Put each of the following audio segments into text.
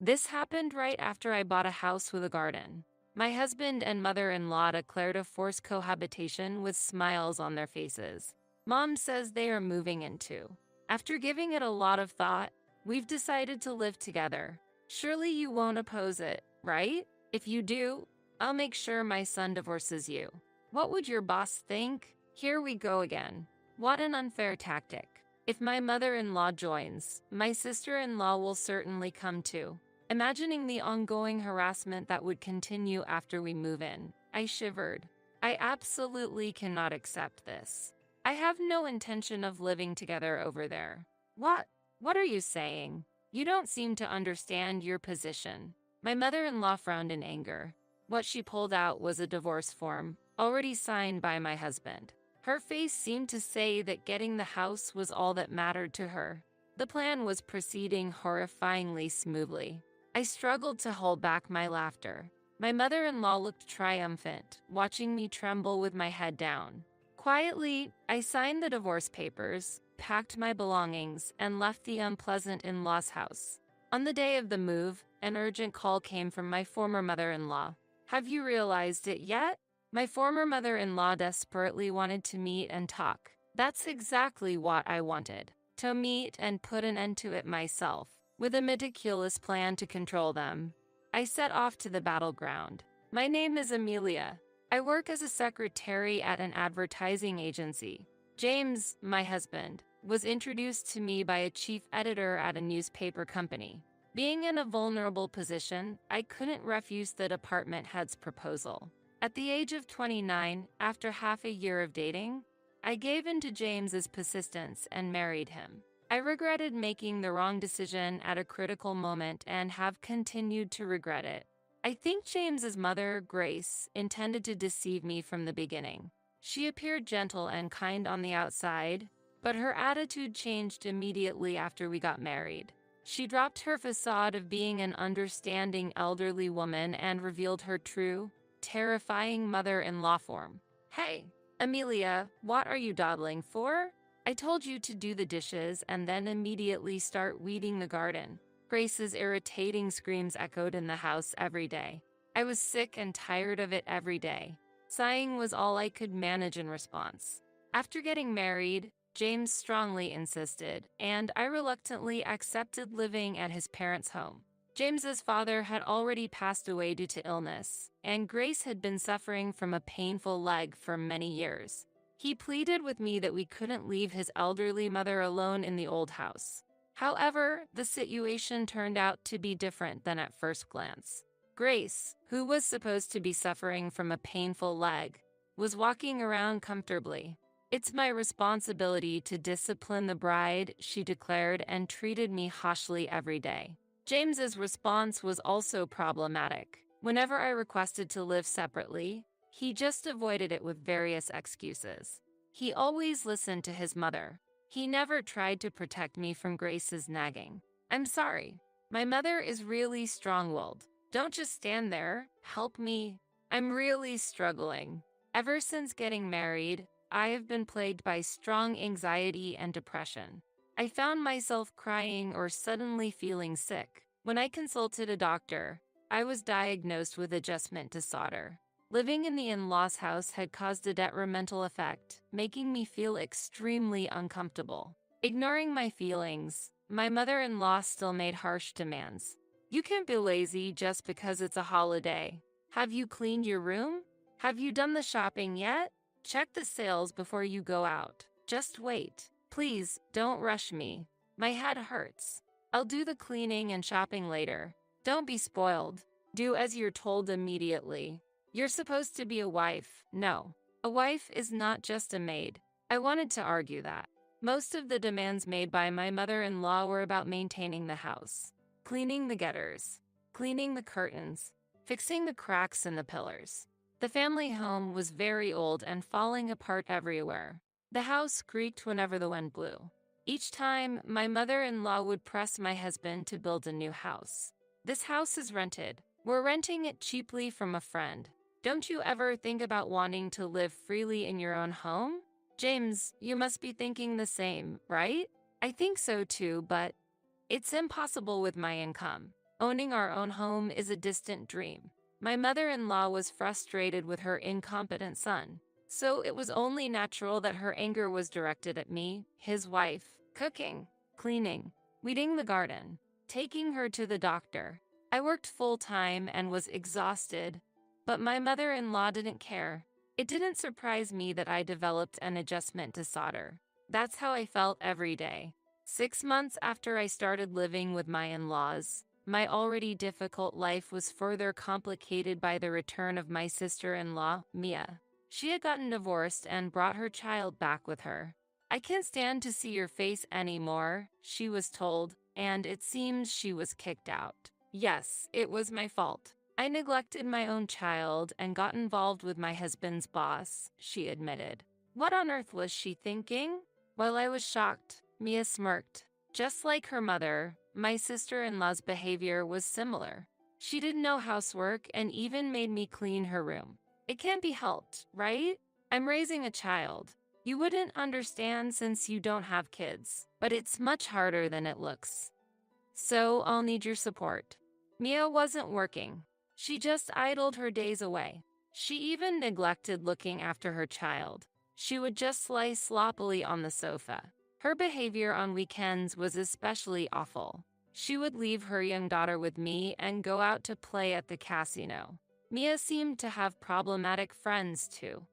This happened right after I bought a house with a garden. My husband and mother-in-law declared a forced cohabitation with smiles on their faces. Mom says they are moving in too. After giving it a lot of thought, we've decided to live together. Surely you won't oppose it, right? If you do, I'll make sure my son divorces you. What would your boss think? Here we go again. What an unfair tactic. If my mother-in-law joins, my sister-in-law will certainly come too. Imagining the ongoing harassment that would continue after we move in, I shivered. I absolutely cannot accept this. I have no intention of living together over there. What? What are you saying? You don't seem to understand your position. My mother-in-law frowned in anger. What she pulled out was a divorce form, already signed by my husband. Her face seemed to say that getting the house was all that mattered to her. The plan was proceeding horrifyingly smoothly. I struggled to hold back my laughter. My mother-in-law looked triumphant, watching me tremble with my head down. Quietly, I signed the divorce papers, packed my belongings, and left the unpleasant in-laws house. On the day of the move, an urgent call came from my former mother-in-law. Have you realized it yet? My former mother-in-law desperately wanted to meet and talk. That's exactly what I wanted. To meet and put an end to it myself. With a meticulous plan to control them, I set off to the battleground. My name is Amelia. I work as a secretary at an advertising agency. James, my husband, was introduced to me by a chief editor at a newspaper company. Being in a vulnerable position, I couldn't refuse the department head's proposal. At the age of 29, after half a year of dating, I gave in to James's persistence and married him. I regretted making the wrong decision at a critical moment and have continued to regret it. I think James's mother, Grace, intended to deceive me from the beginning. She appeared gentle and kind on the outside, but her attitude changed immediately after we got married. She dropped her facade of being an understanding elderly woman and revealed her true, terrifying mother-in-law form. Hey, Amelia, what are you dawdling for? I told you to do the dishes and then immediately start weeding the garden. Grace's irritating screams echoed in the house every day. I was sick and tired of it every day. Sighing was all I could manage in response. After getting married, James strongly insisted, and I reluctantly accepted living at his parents' home. James's father had already passed away due to illness, and Grace had been suffering from a painful leg for many years. He pleaded with me that we couldn't leave his elderly mother alone in the old house. However, the situation turned out to be different than at first glance. Grace, who was supposed to be suffering from a painful leg, was walking around comfortably. It's my responsibility to discipline the bride, she declared, and treated me harshly every day. James's response was also problematic. Whenever I requested to live separately, he just avoided it with various excuses. He always listened to his mother. He never tried to protect me from Grace's nagging. I'm sorry. My mother is really strong-willed. Don't just stand there. Help me. I'm really struggling. Ever since getting married, I have been plagued by strong anxiety and depression. I found myself crying or suddenly feeling sick. When I consulted a doctor, I was diagnosed with adjustment disorder. Living in the in-laws house had caused a detrimental effect, making me feel extremely uncomfortable. Ignoring my feelings, my mother-in-law still made harsh demands. You can't be lazy just because it's a holiday. Have you cleaned your room? Have you done the shopping yet? Check the sales before you go out. Just wait. Please, don't rush me. My head hurts. I'll do the cleaning and shopping later. Don't be spoiled. Do as you're told immediately. You're supposed to be a wife. No. A wife is not just a maid. I wanted to argue that. Most of the demands made by my mother-in-law were about maintaining the house, cleaning the gutters, cleaning the curtains, fixing the cracks in the pillars. The family home was very old and falling apart everywhere. The house creaked whenever the wind blew. Each time, my mother-in-law would press my husband to build a new house. This house is rented. We're renting it cheaply from a friend. Don't you ever think about wanting to live freely in your own home? James, you must be thinking the same, right? I think so too, but it's impossible with my income. Owning our own home is a distant dream. My mother-in-law was frustrated with her incompetent son, so it was only natural that her anger was directed at me, his wife, cooking, cleaning, weeding the garden, taking her to the doctor. I worked full-time and was exhausted, but my mother-in-law didn't care. It didn't surprise me that I developed an adjustment to solder. That's how I felt every day. 6 months after I started living with my in-laws, my already difficult life was further complicated by the return of my sister-in-law, Mia. She had gotten divorced and brought her child back with her. "I can't stand to see your face anymore," she was told, and it seems she was kicked out. Yes, it was my fault. I neglected my own child and got involved with my husband's boss, she admitted. What on earth was she thinking? While I was shocked, Mia smirked. Just like her mother, my sister-in-law's behavior was similar. She did no housework and even made me clean her room. It can't be helped, right? I'm raising a child. You wouldn't understand since you don't have kids, but it's much harder than it looks. So I'll need your support. Mia wasn't working. She just idled her days away. She even neglected looking after her child. She would just lie sloppily on the sofa. Her behavior on weekends was especially awful. She would leave her young daughter with me and go out to play at the casino. Mia seemed to have problematic friends too.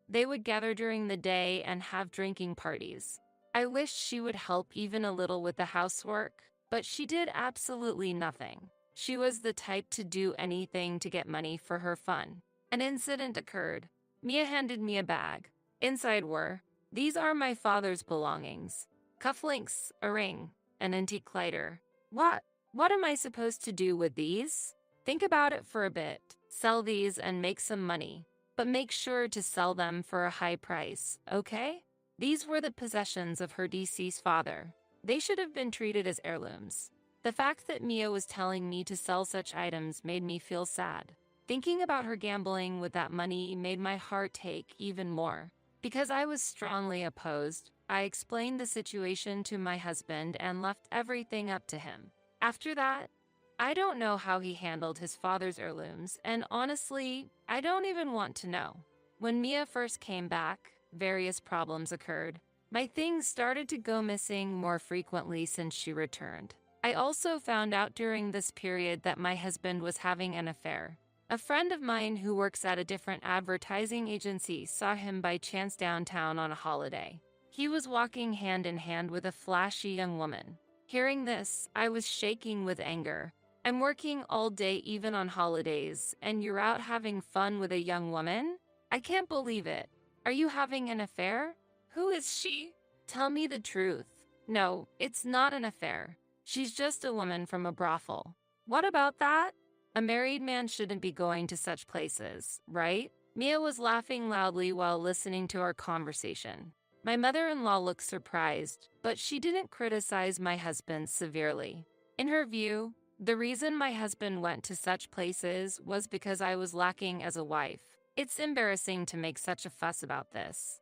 They would gather during the day and have drinking parties. I wished she would help even a little with the housework, but she did absolutely nothing. She was the type to do anything to get money for her fun. An incident occurred. Mia handed me a bag. Inside were, "These are my father's belongings. Cufflinks, a ring, an antique lighter." What am I supposed to do with these? Think about it for a bit. Sell these and make some money. But make sure to sell them for a high price, okay? These were the possessions of her deceased father. They should have been treated as heirlooms. The fact that Mia was telling me to sell such items made me feel sad. Thinking about her gambling with that money made my heart ache even more. Because I was strongly opposed, I explained the situation to my husband and left everything up to him. After that, I don't know how he handled his father's heirlooms, and honestly, I don't even want to know. When Mia first came back, various problems occurred. My things started to go missing more frequently since she returned. I also found out during this period that my husband was having an affair. A friend of mine who works at a different advertising agency saw him by chance downtown on a holiday. He was walking hand in hand with a flashy young woman. Hearing this, I was shaking with anger. I'm working all day even on holidays, and you're out having fun with a young woman? I can't believe it. Are you having an affair? Who is she? Tell me the truth. No, it's not an affair. She's just a woman from a brothel. What about that? A married man shouldn't be going to such places, right? Mia was laughing loudly while listening to our conversation. My mother-in-law looked surprised, but she didn't criticize my husband severely. In her view, the reason my husband went to such places was because I was lacking as a wife. It's embarrassing to make such a fuss about this.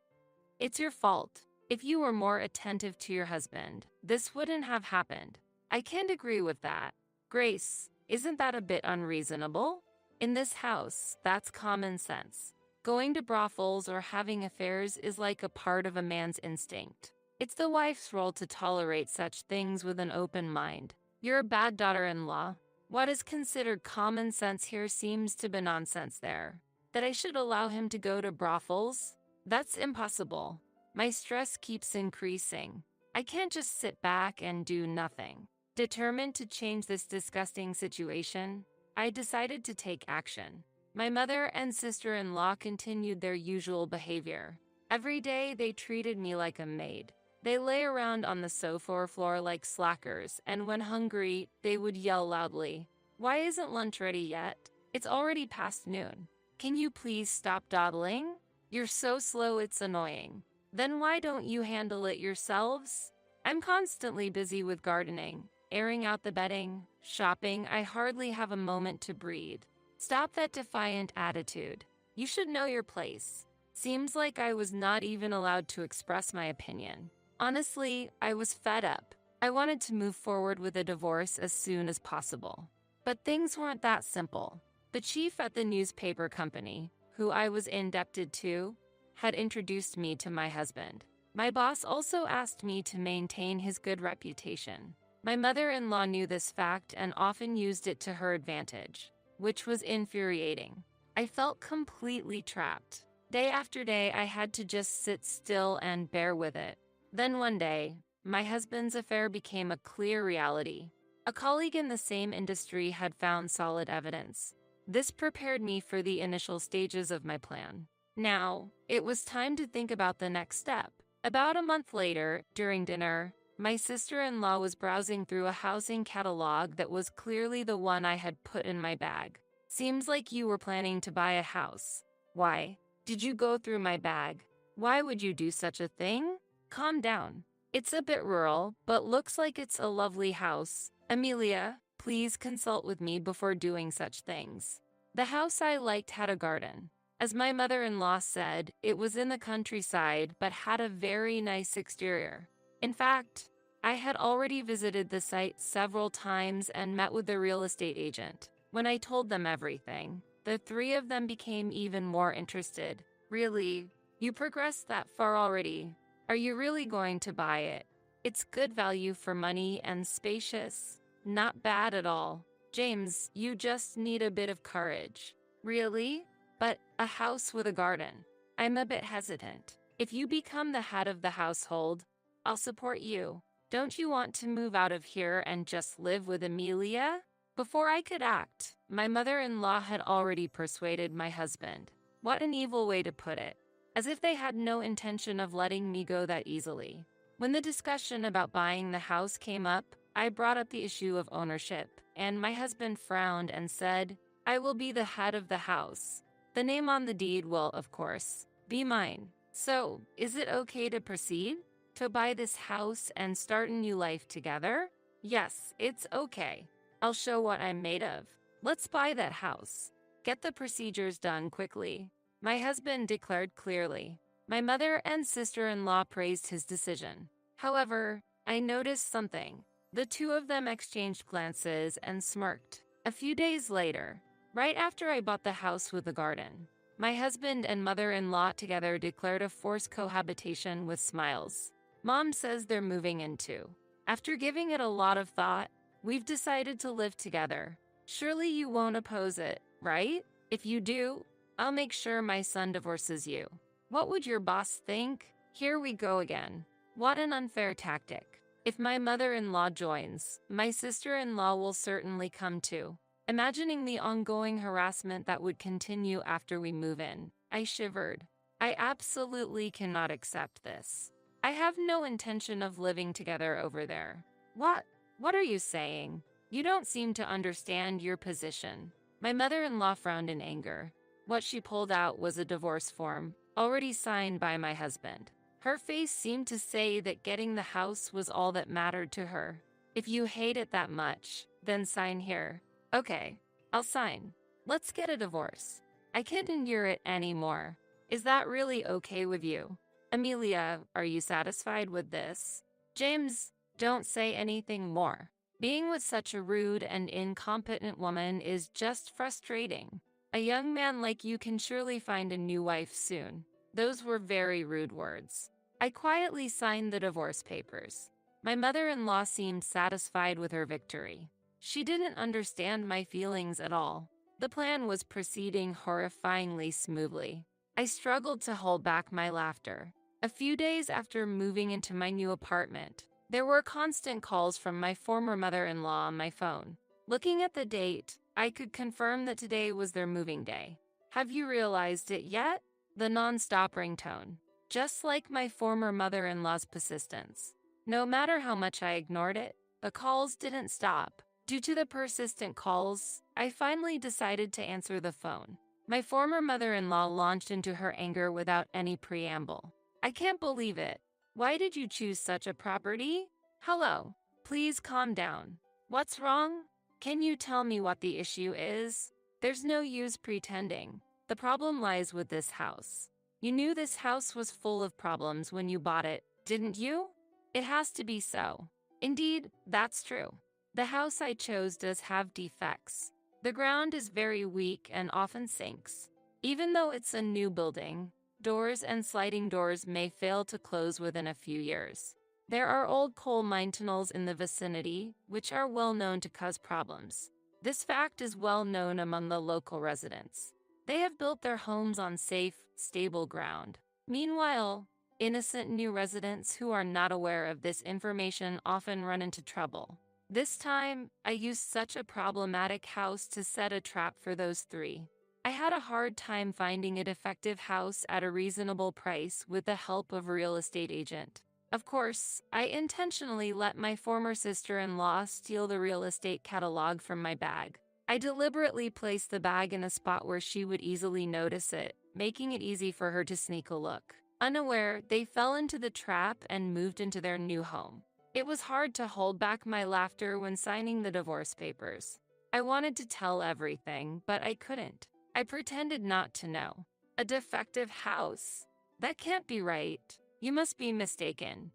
It's your fault. If you were more attentive to your husband, this wouldn't have happened. I can't agree with that. Grace, isn't that a bit unreasonable? In this house, that's common sense. Going to brothels or having affairs is like a part of a man's instinct. It's the wife's role to tolerate such things with an open mind. You're a bad daughter-in-law. What is considered common sense here seems to be nonsense there. That I should allow him to go to brothels? That's impossible. My stress keeps increasing. I can't just sit back and do nothing. Determined to change this disgusting situation, I decided to take action. My mother and sister-in-law continued their usual behavior. Every day they treated me like a maid. They lay around on the sofa or floor like slackers, and when hungry, they would yell loudly, "Why isn't lunch ready yet? It's already past noon. Can you please stop dawdling? You're so slow it's annoying. Then why don't you handle it yourselves? I'm constantly busy with gardening, airing out the bedding, shopping. I hardly have a moment to breathe. Stop that defiant attitude. You should know your place." Seems like I was not even allowed to express my opinion. Honestly, I was fed up. I wanted to move forward with a divorce as soon as possible. But things weren't that simple. The chief at the newspaper company, who I was indebted to, had introduced me to my husband. My boss also asked me to maintain his good reputation. My mother-in-law knew this fact and often used it to her advantage, which was infuriating. I felt completely trapped. Day after day, I had to just sit still and bear with it. Then one day, my husband's affair became a clear reality. A colleague in the same industry had found solid evidence. This prepared me for the initial stages of my plan. Now, it was time to think about the next step. About a month later, during dinner, my sister-in-law was browsing through a housing catalog that was clearly the one I had put in my bag. Seems like you were planning to buy a house. Why? Did you go through my bag? Why would you do such a thing? Calm down. It's a bit rural, but looks like it's a lovely house. Amelia, please consult with me before doing such things. The house I liked had a garden. As my mother-in-law said, it was in the countryside but had a very nice exterior. In fact, I had already visited the site several times and met with the real estate agent. When I told them everything, the three of them became even more interested. Really? You progressed that far already? Are you really going to buy it? It's good value for money and spacious. Not bad at all. James, you just need a bit of courage. Really? But a house with a garden. I'm a bit hesitant. If you become the head of the household, I'll support you. Don't you want to move out of here and just live with Amelia? Before I could act, my mother-in-law had already persuaded my husband. What an evil way to put it. As if they had no intention of letting me go that easily. When the discussion about buying the house came up, I brought up the issue of ownership, and my husband frowned and said, I will be the head of the house. The name on the deed will, of course, be mine. So, is it okay to proceed? To buy this house and start a new life together? Yes, it's okay. I'll show what I'm made of. Let's buy that house. Get the procedures done quickly. My husband declared clearly. My mother and sister-in-law praised his decision. However, I noticed something. The two of them exchanged glances and smirked. A few days later, right after I bought the house with the garden, my husband and mother-in-law together declared a forced cohabitation with smiles. Mom says they're moving in too. After giving it a lot of thought, we've decided to live together. Surely you won't oppose it, right? If you do, I'll make sure my son divorces you. What would your boss think? Here we go again. What an unfair tactic. If my mother-in-law joins, my sister-in-law will certainly come too. Imagining the ongoing harassment that would continue after we move in, I shivered. I absolutely cannot accept this. I have no intention of living together over there. What? What are you saying? You don't seem to understand your position. My mother-in-law frowned in anger. What she pulled out was a divorce form, already signed by my husband. Her face seemed to say that getting the house was all that mattered to her. If you hate it that much, then sign here. Okay, I'll sign. Let's get a divorce. I can't endure it anymore. Is that really okay with you? Amelia, are you satisfied with this? James, don't say anything more. Being with such a rude and incompetent woman is just frustrating. A young man like you can surely find a new wife soon. Those were very rude words. I quietly signed the divorce papers. My mother-in-law seemed satisfied with her victory. She didn't understand my feelings at all. The plan was proceeding horrifyingly smoothly. I struggled to hold back my laughter. A few days after moving into my new apartment, there were constant calls from my former mother-in-law on my phone. Looking at the date, I could confirm that today was their moving day. Have you realized it yet? The non-stop ringtone. Just like my former mother-in-law's persistence. No matter how much I ignored it, the calls didn't stop. Due to the persistent calls, I finally decided to answer the phone. My former mother-in-law launched into her anger without any preamble. I can't believe it. Why did you choose such a property? Hello. Please calm down. What's wrong? Can you tell me what the issue is? There's no use pretending. The problem lies with this house. You knew this house was full of problems when you bought it, didn't you? It has to be so. Indeed, that's true. The house I chose does have defects. The ground is very weak and often sinks. Even though it's a new building, doors and sliding doors may fail to close within a few years. There are old coal mine tunnels in the vicinity, which are well known to cause problems. This fact is well known among the local residents. They have built their homes on safe, stable ground. Meanwhile, innocent new residents who are not aware of this information often run into trouble. This time, I used such a problematic house to set a trap for those three. I had a hard time finding a defective house at a reasonable price with the help of a real estate agent. Of course, I intentionally let my former sister-in-law steal the real estate catalog from my bag. I deliberately placed the bag in a spot where she would easily notice it, making it easy for her to sneak a look. Unaware, they fell into the trap and moved into their new home. It was hard to hold back my laughter when signing the divorce papers. I wanted to tell everything, but I couldn't. I pretended not to know. A defective house? That can't be right. You must be mistaken.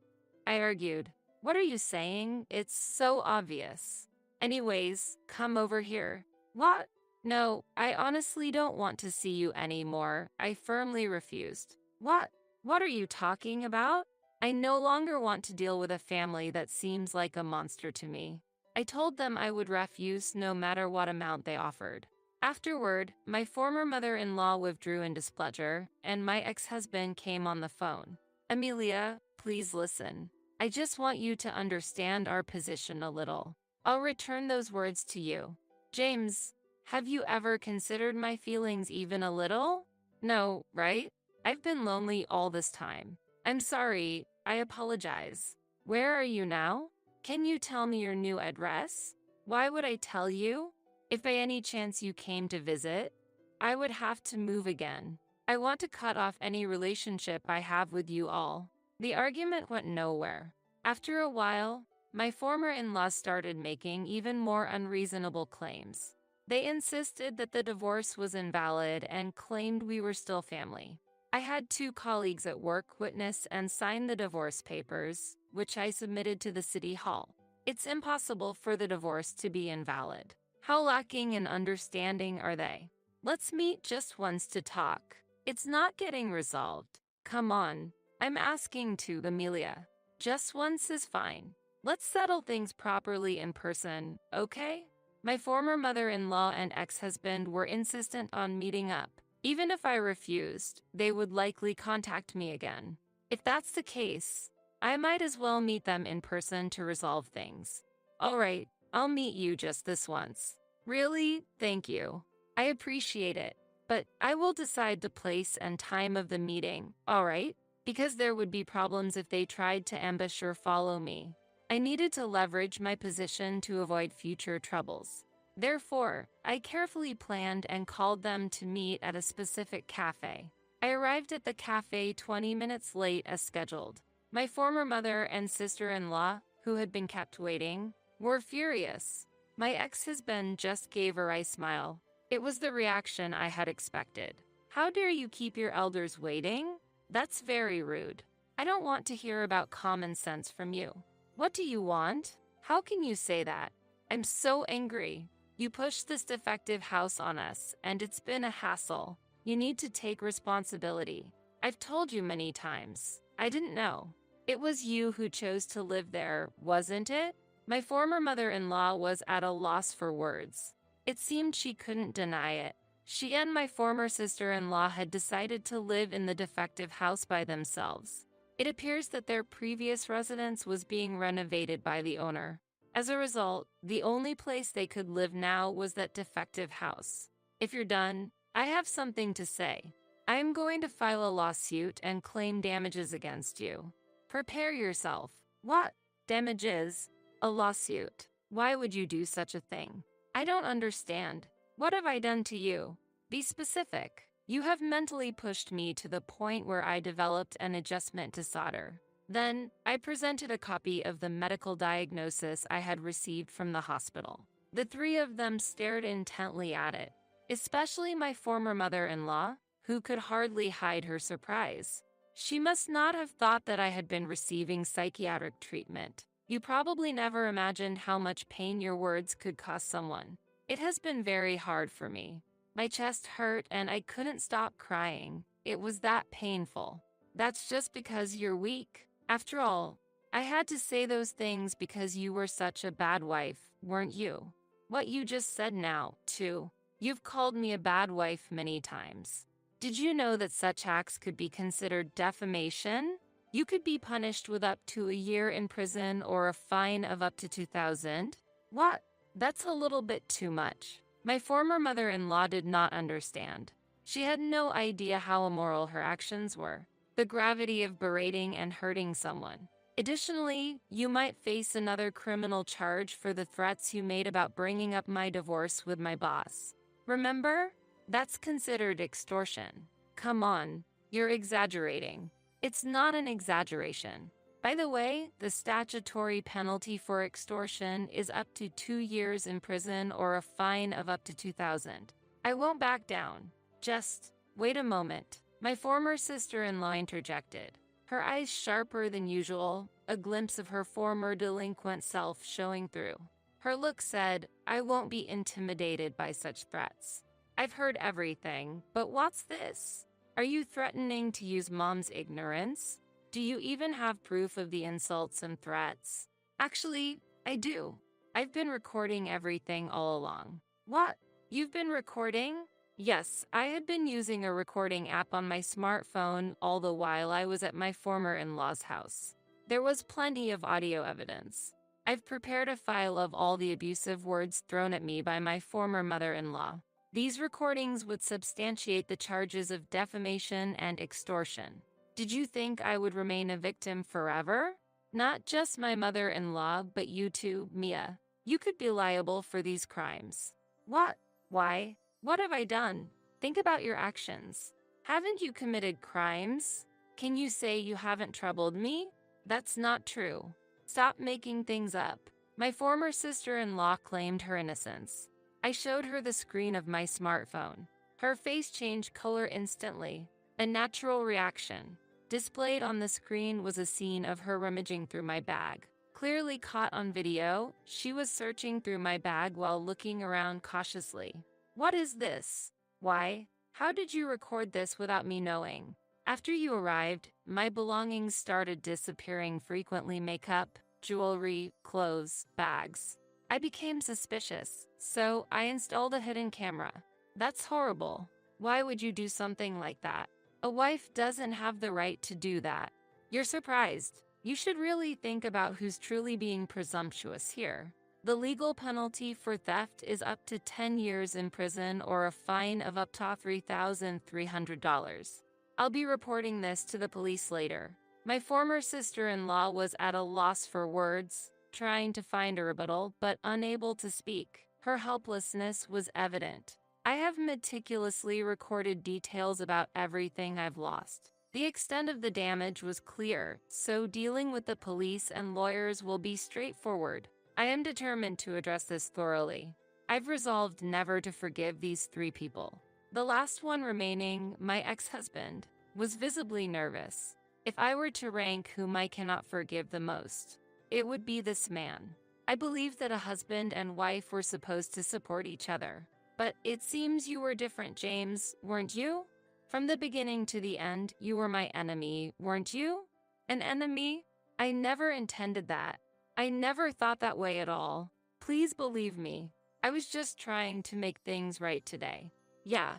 I argued. What are you saying? It's so obvious. Anyways, come over here. What? No, I honestly don't want to see you anymore. I firmly refused. What? What are you talking about? I no longer want to deal with a family that seems like a monster to me. I told them I would refuse no matter what amount they offered. Afterward, my former mother-in-law withdrew in displeasure, and my ex-husband came on the phone. Amelia, please listen. I just want you to understand our position a little. I'll return those words to you. James, have you ever considered my feelings even a little? No, right? I've been lonely all this time. I'm sorry, I apologize. Where are you now? Can you tell me your new address? Why would I tell you? If by any chance you came to visit, I would have to move again. I want to cut off any relationship I have with you all. The argument went nowhere. After a while, my former in-laws started making even more unreasonable claims. They insisted that the divorce was invalid and claimed we were still family. I had 2 colleagues at work witness and sign the divorce papers, which I submitted to the city hall. It's impossible for the divorce to be invalid. How lacking in understanding are they? Let's meet just once to talk. It's not getting resolved. Come on, I'm asking to, Amelia. Just once is fine. Let's settle things properly in person, okay? My former mother-in-law and ex-husband were insistent on meeting up. Even if I refused, they would likely contact me again. If that's the case, I might as well meet them in person to resolve things. All right, I'll meet you just this once. Really? Thank you. I appreciate it, but I will decide the place and time of the meeting, all right? Because there would be problems if they tried to ambush or follow me. I needed to leverage my position to avoid future troubles. Therefore, I carefully planned and called them to meet at a specific cafe. I arrived at the cafe 20 minutes late as scheduled. My former mother and sister-in-law, who had been kept waiting, were furious. My ex-husband just gave a wry smile. It was the reaction I had expected. How dare you keep your elders waiting? That's very rude. I don't want to hear about common sense from you. What do you want? How can you say that? I'm so angry. You pushed this defective house on us, and it's been a hassle. You need to take responsibility. I've told you many times. I didn't know. It was you who chose to live there, wasn't it? My former mother-in-law was at a loss for words. It seemed she couldn't deny it. She and my former sister-in-law had decided to live in the defective house by themselves. It appears that their previous residence was being renovated by the owner. As a result, the only place they could live now was that defective house. If you're done, I have something to say. I'm going to file a lawsuit and claim damages against you. Prepare yourself. What? Damages? A lawsuit. Why would you do such a thing? I don't understand. What have I done to you? Be specific. You have mentally pushed me to the point where I developed an adjustment to solder. Then, I presented a copy of the medical diagnosis I had received from the hospital. The 3 of them stared intently at it, especially my former mother-in-law, who could hardly hide her surprise. She must not have thought that I had been receiving psychiatric treatment. You probably never imagined how much pain your words could cost someone. It has been very hard for me. My chest hurt and I couldn't stop crying. It was that painful. That's just because you're weak. After all, I had to say those things because you were such a bad wife, weren't you? What you just said now, too. You've called me a bad wife many times. Did you know that such acts could be considered defamation? You could be punished with up to a year in prison or a fine of up to $2,000. What? That's a little bit too much. My former mother-in-law did not understand. She had no idea how immoral her actions were, the gravity of berating and hurting someone. Additionally, you might face another criminal charge for the threats you made about bringing up my divorce with my boss. Remember? That's considered extortion. Come on, you're exaggerating. It's not an exaggeration. By the way, the statutory penalty for extortion is up to 2 years in prison or a fine of up to $2,000. I won't back down. Just wait a moment. My former sister-in-law interjected, her eyes sharper than usual, a glimpse of her former delinquent self showing through. Her look said, I won't be intimidated by such threats. I've heard everything, but what's this? Are you threatening to use Mom's ignorance? Do you even have proof of the insults and threats? Actually, I do. I've been recording everything all along. What? You've been recording? Yes, I had been using a recording app on my smartphone all the while I was at my former in-law's house. There was plenty of audio evidence. I've prepared a file of all the abusive words thrown at me by my former mother-in-law. These recordings would substantiate the charges of defamation and extortion. Did you think I would remain a victim forever? Not just my mother-in-law, but you too, Mia. You could be liable for these crimes. What? Why? What have I done? Think about your actions. Haven't you committed crimes? Can you say you haven't troubled me? That's not true. Stop making things up. My former sister-in-law claimed her innocence. I showed her the screen of my smartphone. Her face changed color instantly, a natural reaction. Displayed on the screen was a scene of her rummaging through my bag. Clearly caught on video, she was searching through my bag while looking around cautiously. What is this? Why? How did you record this without me knowing? After you arrived, my belongings started disappearing, frequently makeup, jewelry, clothes, bags. I became suspicious, so I installed a hidden camera. That's horrible. Why would you do something like that? A wife doesn't have the right to do that. You're surprised. You should really think about who's truly being presumptuous here. The legal penalty for theft is up to 10 years in prison or a fine of up to $3,300. I'll be reporting this to the police later. My former sister-in-law was at a loss for words, trying to find a rebuttal but unable to speak. Her helplessness was evident. I have meticulously recorded details about everything I've lost. The extent of the damage was clear, so dealing with the police and lawyers will be straightforward. I am determined to address this thoroughly. I've resolved never to forgive these 3 people. The last one remaining, my ex-husband, was visibly nervous. If I were to rank whom I cannot forgive the most, it would be this man. I believe that a husband and wife were supposed to support each other. But it seems you were different, James, weren't you? From the beginning to the end, you were my enemy, weren't you? An enemy? I never intended that. I never thought that way at all. Please believe me. I was just trying to make things right today. Yeah,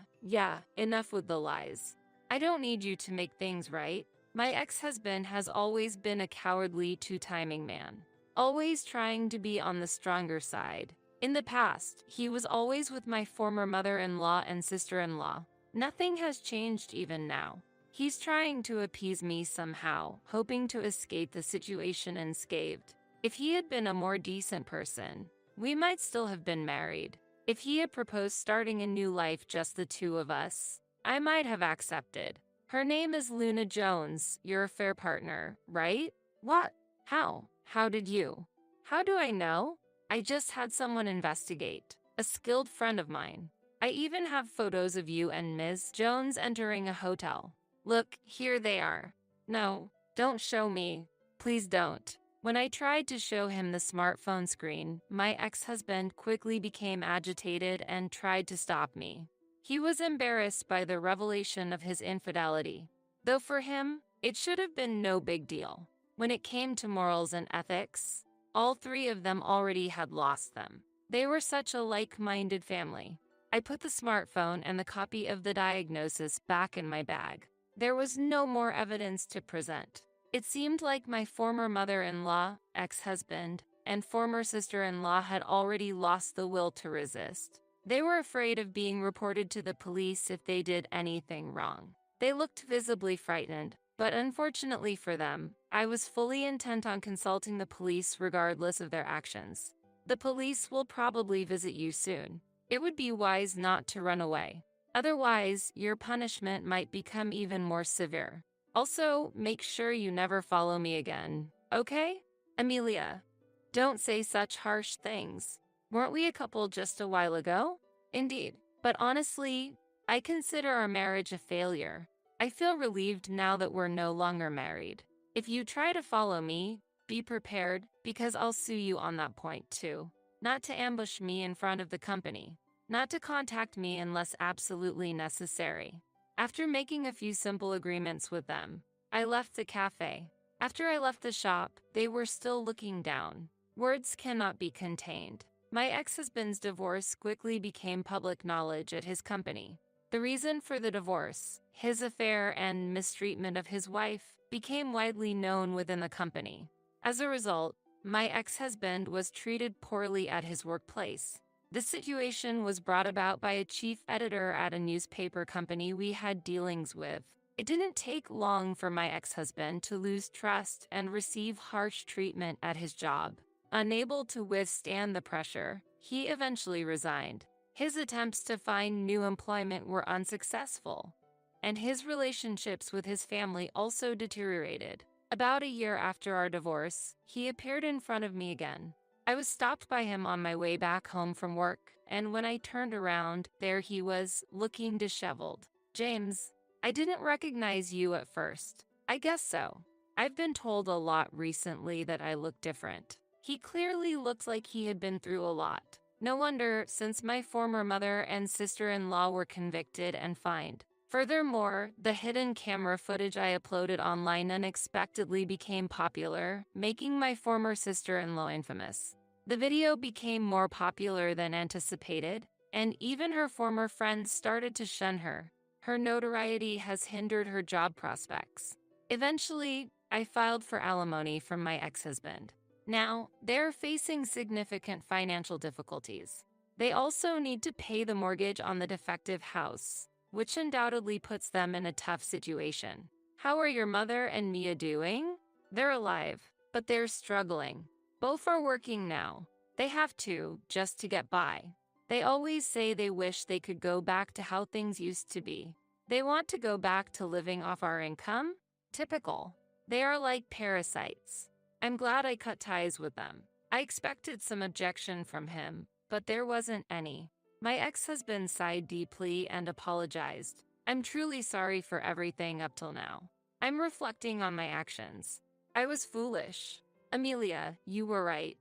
enough with the lies. I don't need you to make things right. My ex-husband has always been a cowardly, two-timing man. Always trying to be on the stronger side. In the past, he was always with my former mother-in-law and sister-in-law. Nothing has changed even now. He's trying to appease me somehow, hoping to escape the situation unscathed. If he had been a more decent person, we might still have been married. If he had proposed starting a new life, just the 2 of us, I might have accepted. Her name is Luna Jones, your affair partner, right? What? How? How did you? How do I know? I just had someone investigate. A skilled friend of mine. I even have photos of you and Ms. Jones entering a hotel. Look, here they are. No, don't show me. Please don't. When I tried to show him the smartphone screen, my ex-husband quickly became agitated and tried to stop me. He was embarrassed by the revelation of his infidelity, though for him, it should have been no big deal. When it came to morals and ethics, all three of them already had lost them. They were such a like-minded family. I put the smartphone and the copy of the diagnosis back in my bag. There was no more evidence to present. It seemed like my former mother-in-law, ex-husband, and former sister-in-law had already lost the will to resist. They were afraid of being reported to the police if they did anything wrong. They looked visibly frightened, but unfortunately for them, I was fully intent on consulting the police regardless of their actions. The police will probably visit you soon. It would be wise not to run away. Otherwise, your punishment might become even more severe. Also, make sure you never follow me again, okay? Amelia, don't say such harsh things. Weren't we a couple just a while ago? Indeed, but honestly, I consider our marriage a failure. I feel relieved now that we're no longer married. If you try to follow me, be prepared, because I'll sue you on that point too. Not to ambush me in front of the company. Not to contact me unless absolutely necessary. After making a few simple agreements with them, I left the cafe. After I left the shop, they were still looking down. Words cannot be contained. My ex-husband's divorce quickly became public knowledge at his company. The reason for the divorce, his affair and mistreatment of his wife, became widely known within the company. As a result, my ex-husband was treated poorly at his workplace. This situation was brought about by a chief editor at a newspaper company we had dealings with. It didn't take long for my ex-husband to lose trust and receive harsh treatment at his job. Unable to withstand the pressure, he eventually resigned. His attempts to find new employment were unsuccessful, and his relationships with his family also deteriorated. About a year after our divorce, he appeared in front of me again. I was stopped by him on my way back home from work, and when I turned around, there he was, looking disheveled. James, I didn't recognize you at first. I guess so. I've been told a lot recently that I look different. He clearly looked like he had been through a lot. No wonder, since my former mother and sister-in-law were convicted and fined. Furthermore, the hidden camera footage I uploaded online unexpectedly became popular, making my former sister-in-law infamous. The video became more popular than anticipated, and even her former friends started to shun her. Her notoriety has hindered her job prospects. Eventually, I filed for alimony from my ex-husband. Now, they're facing significant financial difficulties. They also need to pay the mortgage on the defective house, which undoubtedly puts them in a tough situation. How are your mother and Mia doing? They're alive, but they're struggling. Both are working now. They have to, just to get by. They always say they wish they could go back to how things used to be. They want to go back to living off our income? Typical. They are like parasites. I'm glad I cut ties with them. I expected some objection from him, but there wasn't any. My ex-husband sighed deeply and apologized. I'm truly sorry for everything up till now. I'm reflecting on my actions. I was foolish. Amelia, you were right.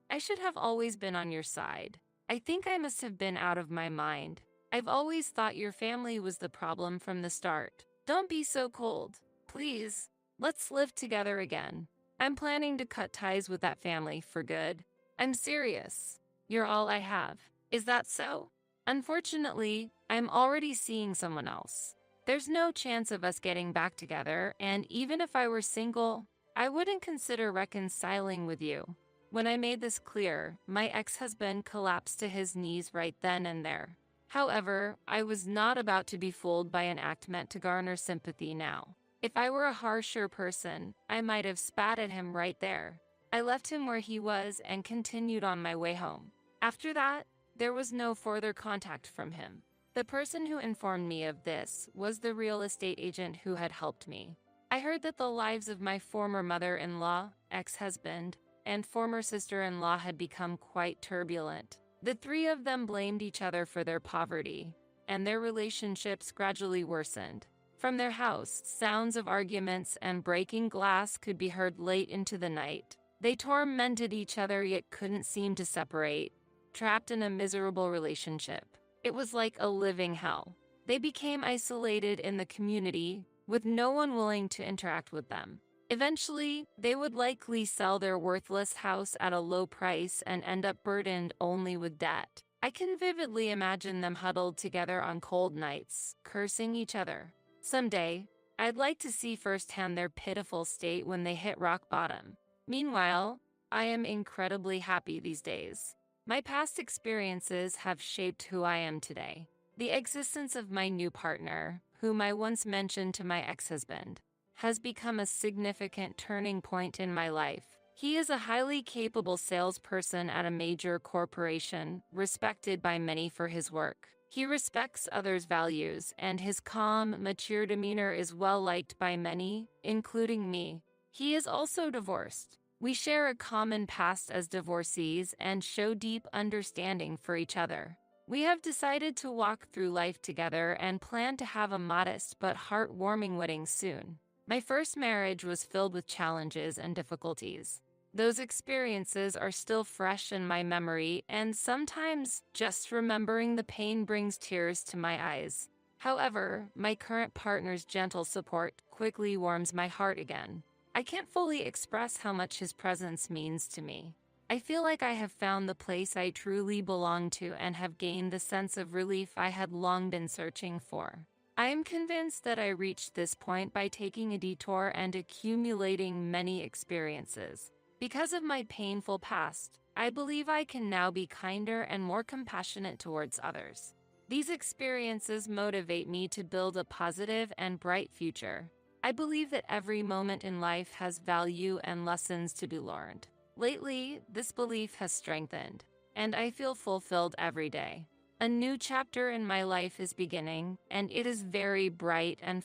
I should have always been on your side. I think I must have been out of my mind. I've always thought your family was the problem from the start. Don't be so cold. Please, let's live together again. I'm planning to cut ties with that family for good. I'm serious. You're all I have. Is that so? Unfortunately, I'm already seeing someone else. There's no chance of us getting back together, and even if I were single, I wouldn't consider reconciling with you. When I made this clear, my ex-husband collapsed to his knees right then and there. However, I was not about to be fooled by an act meant to garner sympathy now. If I were a harsher person, I might have spat at him right there. I left him where he was and continued on my way home. After that, there was no further contact from him. The person who informed me of this was the real estate agent who had helped me. I heard that the lives of my former mother-in-law, ex-husband, and former sister-in-law had become quite turbulent. The three of them blamed each other for their poverty, and their relationships gradually worsened. From their house, sounds of arguments and breaking glass could be heard late into the night. They tormented each other yet couldn't seem to separate, trapped in a miserable relationship. It was like a living hell. They became isolated in the community, with no one willing to interact with them. Eventually, they would likely sell their worthless house at a low price and end up burdened only with debt. I can vividly imagine them huddled together on cold nights, cursing each other. Someday, I'd like to see firsthand their pitiful state when they hit rock bottom. Meanwhile, I am incredibly happy these days. My past experiences have shaped who I am today. The existence of my new partner, whom I once mentioned to my ex-husband, has become a significant turning point in my life. He is a highly capable salesperson at a major corporation, respected by many for his work. He respects others' values, and his calm, mature demeanor is well liked by many, including me. He is also divorced. We share a common past as divorcees and show deep understanding for each other. We have decided to walk through life together and plan to have a modest but heartwarming wedding soon. My first marriage was filled with challenges and difficulties. Those experiences are still fresh in my memory, and sometimes just remembering the pain brings tears to my eyes. However, my current partner's gentle support quickly warms my heart again. I can't fully express how much his presence means to me. I feel like I have found the place I truly belong to and have gained the sense of relief I had long been searching for. I am convinced that I reached this point by taking a detour and accumulating many experiences. Because of my painful past, I believe I can now be kinder and more compassionate towards others. These experiences motivate me to build a positive and bright future. I believe that every moment in life has value and lessons to be learned. Lately, this belief has strengthened, and I feel fulfilled every day. A new chapter in my life is beginning, and it is very bright and